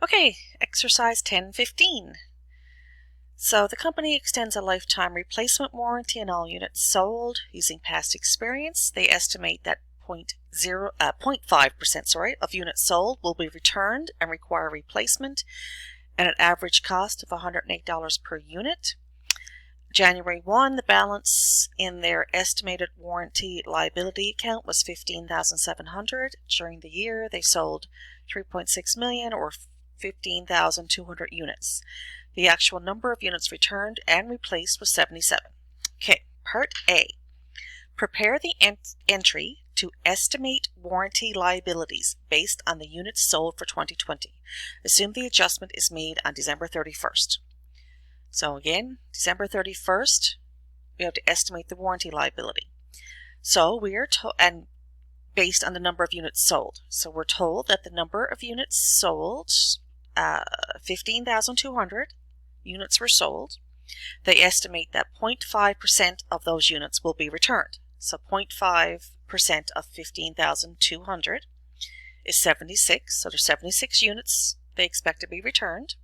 Okay, exercise 1015. So the company extends a lifetime replacement warranty on all units sold. Using past experience, they estimate that 0.5% of units sold will be returned and require replacement at an average cost of $108 per unit. January 1, the balance in their estimated warranty liability account was $15,700. During the year, they sold 3.6 million or 15,200 units. The actual number of units returned and replaced was 77. Okay, Part A. Prepare the entry to estimate warranty liabilities based on the units sold for 2020. Assume the adjustment is made on December 31st. So again, December 31st, we have to estimate the warranty liability. So we are told, and based on the number of units sold. So we're told that the number of units sold, 15,200 units were sold. They estimate that 0.5% of those units will be returned. So 0.5% of 15,200 is 76. So there's 76 units they expect to be returned.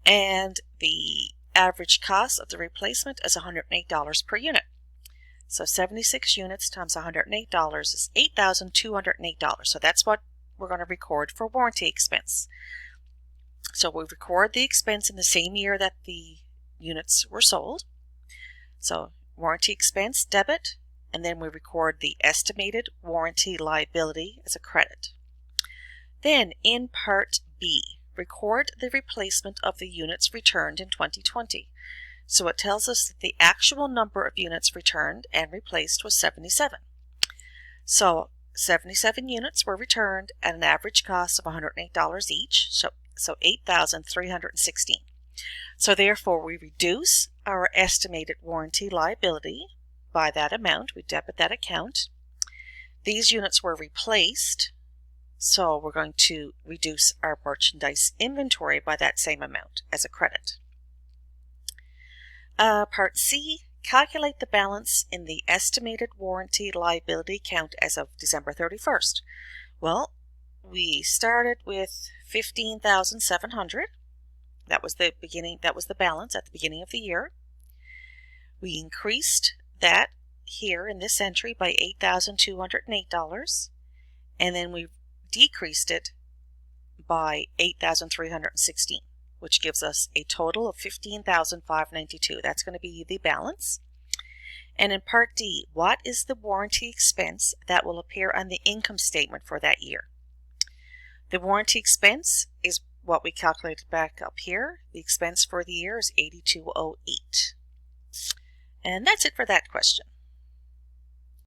And the average cost of the replacement is $108 per unit. So 76 units times $108 is $8,208. So that's what we're going to record for warranty expense. So we record the expense in the same year that the units were sold. So warranty expense, debit, and then we record the estimated warranty liability as a credit. Then in Part B, record the replacement of the units returned in 2020. So it tells us that the actual number of units returned and replaced was 77. So 77 units were returned at an average cost of $108 each, so $8,316. So therefore we reduce our estimated warranty liability by that amount. We debit that account. These units were replaced, so we're going to reduce our merchandise inventory by that same amount as a credit. Part C, calculate the balance in the estimated warranty liability account as of December 31st. Well, we started with 15,700. That was the beginning. That was the balance at the beginning of the year. We increased that here in this entry by $8,208, and then we decreased it by $8,316, which gives us a total of $15,592. That's going to be the balance. And in Part D, what is the warranty expense that will appear on the income statement for that year? The warranty expense is what we calculated back up here. The expense for the year is $8,208. And that's it for that question.